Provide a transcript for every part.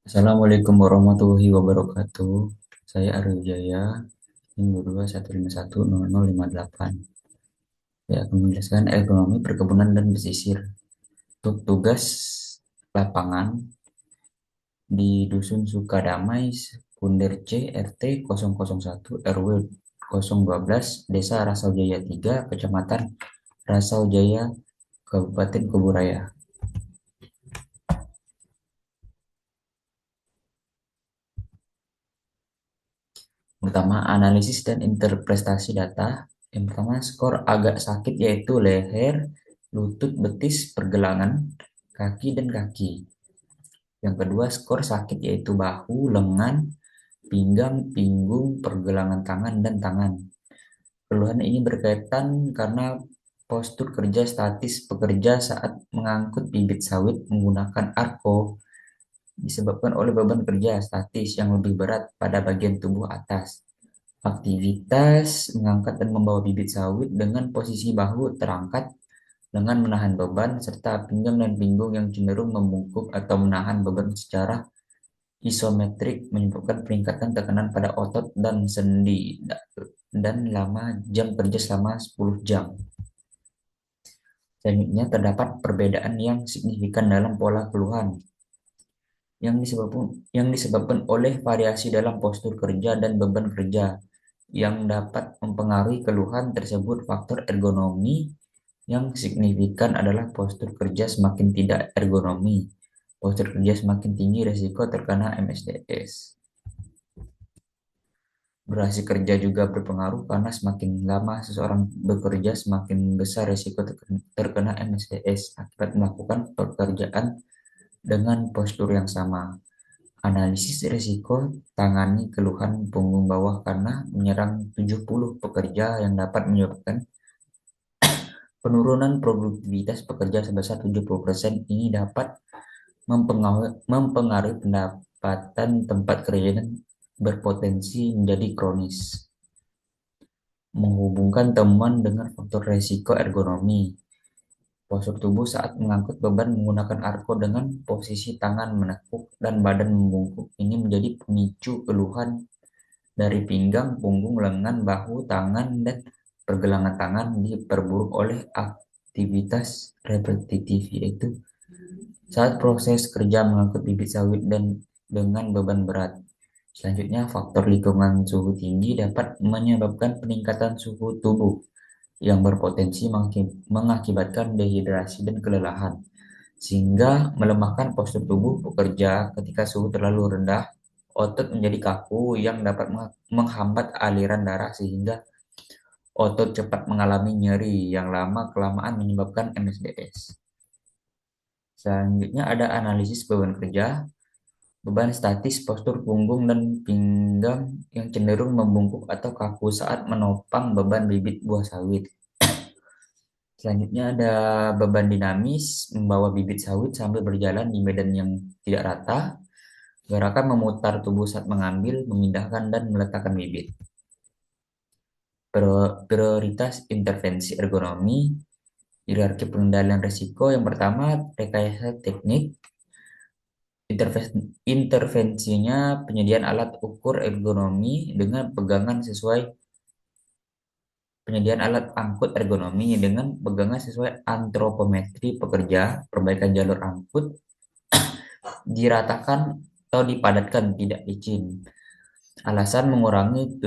Assalamualaikum warahmatullahi wabarakatuh. Saya Aryo Jaya, NIM 215100058. Saya akan menjelaskan ekonomi perkebunan dan pesisir. Untuk tugas lapangan di Dusun Sukadamai, Punder C, RT 001, RW 012, Desa Rasau Jaya 3, Kecamatan Rasau Jaya, Kabupaten Kuburaya. Pertama, analisis dan interpretasi data. Yang pertama, skor agak sakit yaitu leher, lutut, betis, pergelangan, kaki, dan kaki. Yang kedua, skor sakit yaitu bahu, lengan, pinggang, pinggung, pergelangan tangan, dan tangan. Keluhan ini berkaitan karena postur kerja statis pekerja saat mengangkut bibit sawit menggunakan arko disebabkan oleh beban kerja statis yang lebih berat pada bagian tubuh atas. Aktivitas mengangkat dan membawa bibit sawit dengan posisi bahu terangkat dengan menahan beban, serta pinggang dan pinggung yang cenderung membungkuk atau menahan beban secara isometrik menyebabkan peningkatan tekanan pada otot dan sendi dan lama jam kerja selama 10 jam. Selanjutnya terdapat perbedaan yang signifikan dalam pola keluhan yang disebabkan oleh variasi dalam postur kerja dan beban kerja yang dapat mempengaruhi keluhan tersebut. Faktor ergonomi yang signifikan adalah postur kerja semakin tidak ergonomi. Postur kerja semakin tinggi, risiko terkena MSDS. Durasi kerja juga berpengaruh karena semakin lama seseorang bekerja, semakin besar risiko terkena MSDS akibat melakukan pekerjaan dengan postur yang sama. Analisis risiko tangani keluhan punggung bawah karena menyerang 70 pekerja yang dapat menyebabkan penurunan produktivitas pekerja sebesar 70%. Ini dapat mempengaruhi pendapatan tempat kerja dan berpotensi menjadi kronis. Menghubungkan temuan dengan faktor risiko ergonomi. Postur tubuh saat mengangkut beban menggunakan arko dengan posisi tangan menekuk dan badan membungkuk ini menjadi pemicu keluhan dari pinggang, punggung, lengan, bahu, tangan, dan pergelangan tangan diperburuk oleh aktivitas repetitif, yaitu saat proses kerja mengangkut bibit sawit dan dengan beban berat. Selanjutnya, faktor lingkungan suhu tinggi dapat menyebabkan peningkatan suhu tubuh yang berpotensi mengakibatkan dehidrasi dan kelelahan, sehingga melemahkan postur tubuh pekerja. Ketika suhu terlalu rendah, otot menjadi kaku yang dapat menghambat aliran darah sehingga otot cepat mengalami nyeri yang lama-kelamaan menyebabkan MSDS. Selanjutnya ada analisis beban kerja. Beban statis postur punggung dan pinggang yang cenderung membungkuk atau kaku saat menopang beban bibit buah sawit. Selanjutnya ada beban dinamis, membawa bibit sawit sambil berjalan di medan yang tidak rata. Gerakan memutar tubuh saat mengambil, memindahkan, dan meletakkan bibit. Prioritas intervensi ergonomi, hierarki pengendalian risiko. Yang pertama, rekayasa teknik. Intervensinya penyediaan alat ukur ergonomi dengan pegangan sesuai penyediaan alat angkut ergonomi dengan pegangan sesuai antropometri pekerja, perbaikan jalur angkut, diratakan atau dipadatkan, tidak licin. Alasan mengurangi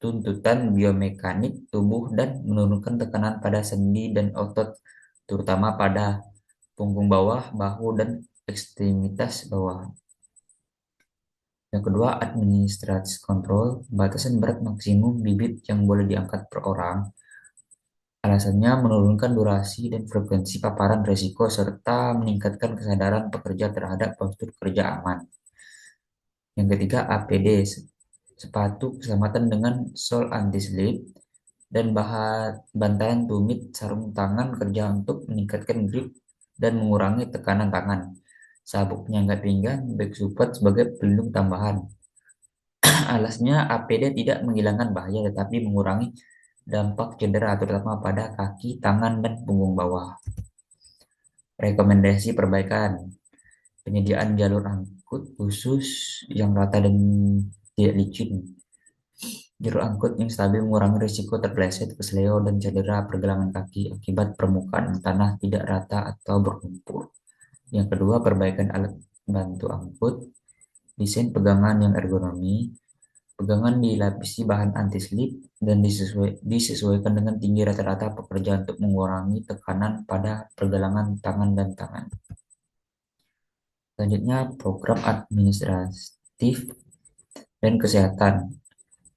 tuntutan biomekanik tubuh dan menurunkan tekanan pada sendi dan otot, terutama pada punggung bawah, bahu, dan ekstremitas bawah. Yang kedua, administratif kontrol, batasan berat maksimum bibit yang boleh diangkat per orang. Alasannya menurunkan durasi dan frekuensi paparan risiko serta meningkatkan kesadaran pekerja terhadap postur kerja aman. Yang ketiga, APD, sepatu keselamatan dengan sol anti-slip dan bantalan tumit sarung tangan kerja untuk meningkatkan grip dan mengurangi tekanan tangan. Sabuk penyangga pinggang, back support sebagai pelindung tambahan. Alasnya, APD tidak menghilangkan bahaya tetapi mengurangi dampak cedera terutama pada kaki, tangan, dan punggung bawah. Rekomendasi perbaikan. Penyediaan jalur angkut khusus yang rata dan tidak licin. Jalur angkut yang stabil mengurangi risiko terpeleset, kesleo, dan cedera pergelangan kaki akibat permukaan tanah tidak rata atau berlumpur. Yang kedua, perbaikan alat bantu angkut, desain pegangan yang ergonomi. Pegangan dilapisi bahan anti-slip dan disesuaikan dengan tinggi rata-rata pekerja untuk mengurangi tekanan pada pergelangan tangan dan tangan. Selanjutnya, program administratif dan kesehatan.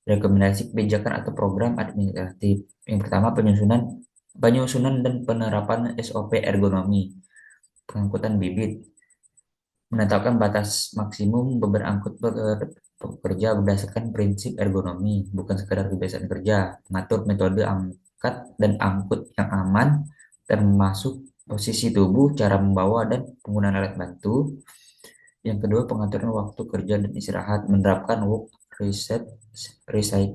Rekomendasi kebijakan atau program administratif. Yang pertama, penyusunan dan penerapan SOP ergonomi, pengangkutan bibit, menetapkan batas maksimum beban angkut pekerja berdasarkan prinsip ergonomi, bukan sekedar kebiasaan kerja, mengatur metode angkat dan angkut yang aman, termasuk posisi tubuh, cara membawa, dan penggunaan alat bantu. Yang kedua, pengaturan waktu kerja dan istirahat, menerapkan work reset, reset,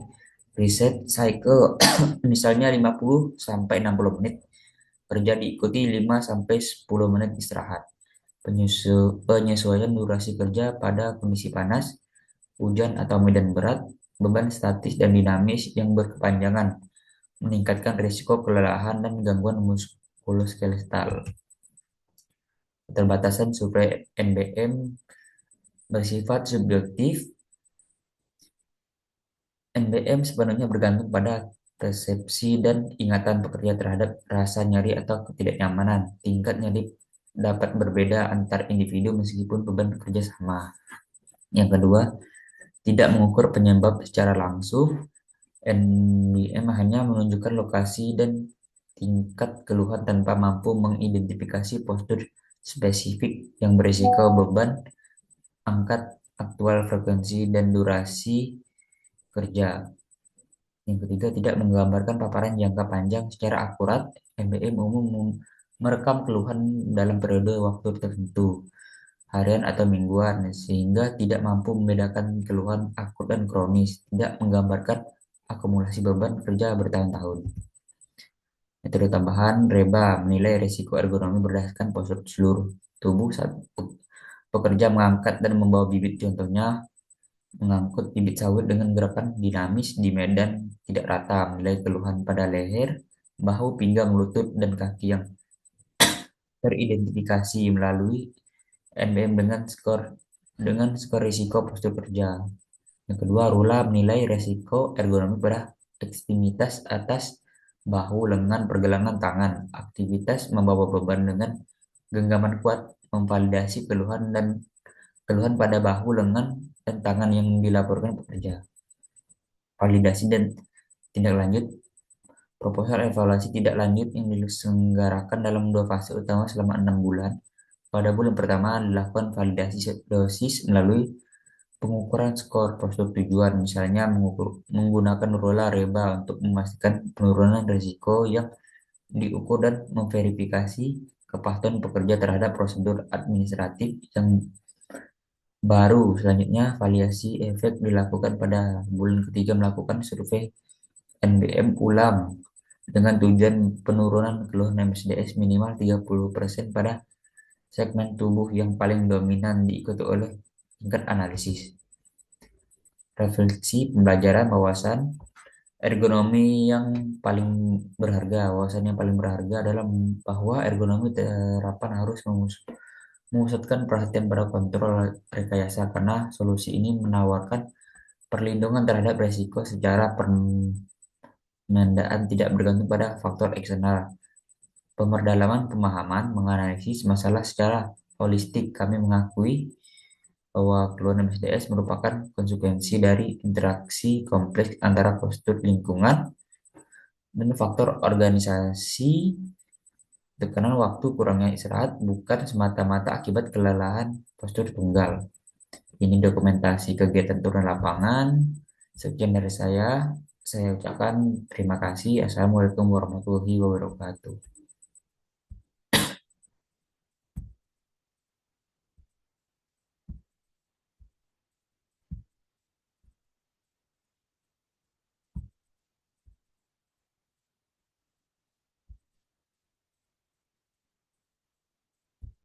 reset cycle, misalnya 50 sampai 60 menit kerja diikuti 5 sampai 10 menit istirahat. Penyesuaian durasi kerja pada kondisi panas, hujan atau medan berat, beban statis dan dinamis yang berkepanjangan, meningkatkan risiko kelelahan dan gangguan muskuloskeletal. Keterbatasan suplai NBM bersifat subjektif. NBM sepenuhnya bergantung pada persepsi dan ingatan pekerja terhadap rasa nyeri atau ketidaknyamanan. Tingkat nyeri dapat berbeda antar individu meskipun beban kerja sama. Yang kedua, tidak mengukur penyebab secara langsung. NBM hanya menunjukkan lokasi dan tingkat keluhan tanpa mampu mengidentifikasi postur spesifik yang berisiko beban, angkat aktual frekuensi, dan durasi kerja. Yang ketiga, tidak menggambarkan paparan jangka panjang secara akurat. NBM umum merekam keluhan dalam periode waktu tertentu, harian atau mingguan, sehingga tidak mampu membedakan keluhan akut dan kronis, tidak menggambarkan akumulasi beban kerja bertahun-tahun. Metode tambahan, REBA menilai risiko ergonomi berdasarkan postur seluruh tubuh saat pekerja mengangkat dan membawa bibit. Contohnya, mengangkut bibit sawit dengan gerakan dinamis di medan tidak rata, menilai keluhan pada leher, bahu, pinggang, lutut, dan kaki yang teridentifikasi melalui NBM dengan skor risiko postur kerja. Yang kedua, RULA menilai risiko ergonomi pada ekstremitas atas, bahu, lengan, pergelangan tangan, aktivitas membawa beban dengan genggaman kuat, memvalidasi keluhan pada bahu, lengan, dan tangan yang dilaporkan pekerja. Validasi dan tindak lanjut. Proposal evaluasi tidak lanjut yang diselenggarakan dalam 2 fase utama selama 6 bulan. Pada bulan pertama dilakukan validasi dosis melalui pengukuran skor postur tujuan, misalnya menggunakan RULA REBA untuk memastikan penurunan risiko yang diukur dan memverifikasi kepatuhan pekerja terhadap prosedur administratif yang baru. Selanjutnya, validasi efek dilakukan pada bulan ketiga, melakukan survei NBM ulang dengan tujuan penurunan keluhan MSDS minimal 30% pada segmen tubuh yang paling dominan, diikuti oleh tingkat analisis. Refleksi pembelajaran wawasan ergonomi yang paling berharga. Wawasan yang paling berharga adalah bahwa ergonomi terapan harus memusatkan perhatian pada kontrol rekayasa, karena solusi ini menawarkan perlindungan terhadap resiko secara penandaan tidak bergantung pada faktor eksternal. Pemerdalaman pemahaman menganalisis masalah secara holistik. Kami mengakui bahwa keluhan MSDS merupakan konsekuensi dari interaksi kompleks antara postur lingkungan dan faktor organisasi. Tekanan waktu, kurangnya istirahat bukan semata-mata akibat kelelahan postur tunggal. Ini dokumentasi kegiatan turun lapangan. Sekian dari saya. Saya ucapkan terima kasih. Assalamualaikum warahmatullahi wabarakatuh.